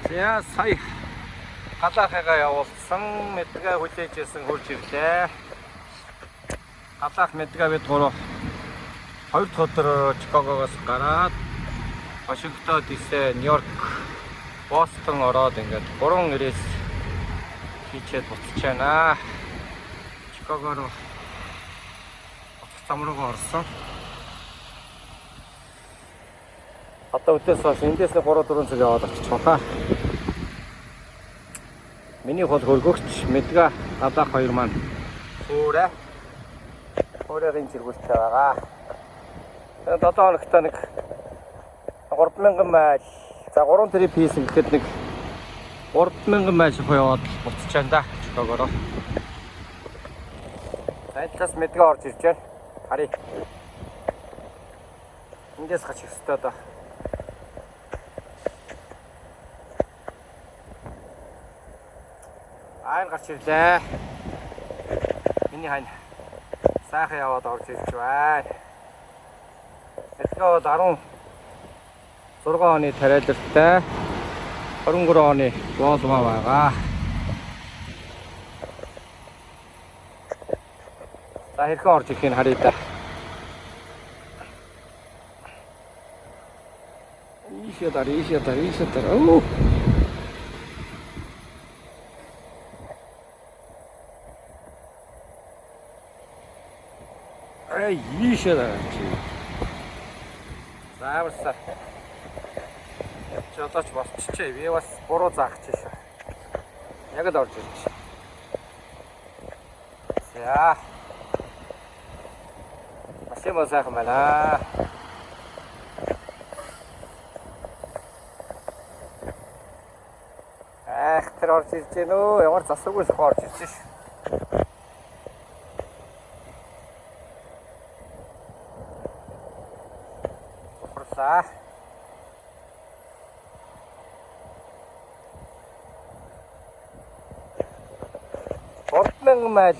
За сая галаахыгаа явуулсан мэдгээ хүлээж ирсэн хурж ирлээ. Галаах мэдгээ бид гурав 2 дахь өдөр Чикагогоос гараад Вашингтон ДС, Нью-Йорк, Бостон ороод ингээд 3 рейс хийчээд буцаж байна. Чикаго руу зам руугаа орсон. Одоо өдөөс хойш эндээс 3-4 цаг яваад очиж байгаа. Миний хол хөргөгч мэдгээ галаах хоёр маань өөрөгийн зэргүүлтэй байгаа. 7 хоногт нэг 3000 майл. За 3 трип хийсэн гэхэд нэг 3000 майл яваад буцаж байна да. Чикагороо. Сайдлаас мэдгээ орж ирж байна. Харъя. Эндээс гачих ёстой да. Айн гарч ирлээ. Миний хань сайхан яваад орж ирж байна. Эхлээд 16 оны тариалалтай 23 оны боолмоо байгаа. За хэрхэн орж ирэх нь харъя да. Ийшээ. Оо. Ай, ийшээ дараа чи. Зааварсаа. Жолооч болчихчээ. Би бас буруу заах чишээ. Яг л орж ирж. За. Машин сайхан байна. Тэр орж ирж гэнэ үү? Ямар засаггүй орж ирж ш. Ухрсаа. Ордлон майл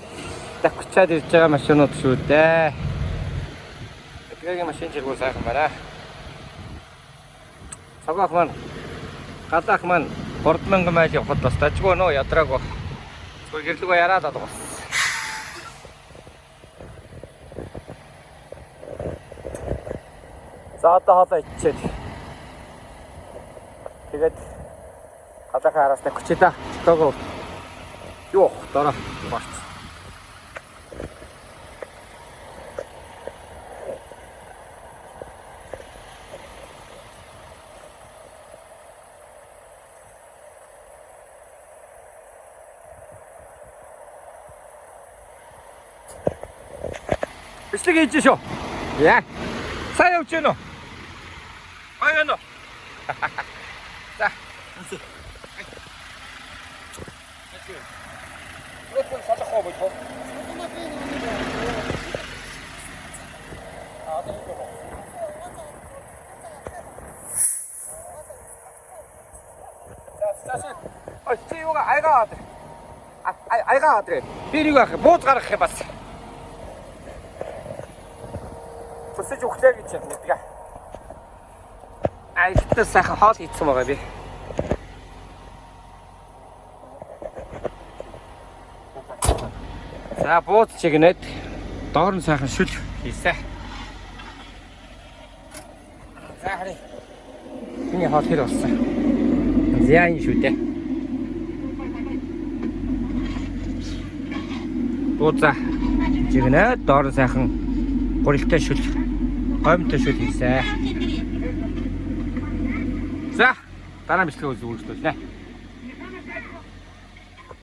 давхчаад ирж байгаа машинууд шүү дээ. Тэгээгийн машин зэргүй сайхан байна. Цагаах маань галаах маань 3000 майл явахад бас дажгүй нөө ядраагүй. Зүгээр гэрлэгөө яраад байгаа. За одоо хоолой ичээд. Тэгээд галаахаа араас тавьчих та. Чикаго. Ёх, дараа бац. Бичлэг хийж шүү. Яа. Сайн явж гэнэ үү? Аяна. За. Өтөн салахгүй байх уу? Ой, чи юугаа айгаад. Айгаад. Би нэг ах бууз гаргах юм бас. Төсөж өглөө гэж мэдгээ. Айхтаа сайхан хоол хийсэн байгаа би. За бууз чигнээд доор нь сайхан шүл хийсэ. За харъя. Миний хоол хэр болсон. Зяа юм шүү дээ. Бууза чигнээд доор нь сайхан гурилтай шүл, гомтой шүл хийсэ. За, дараа бичлэг үзүүлжлээ.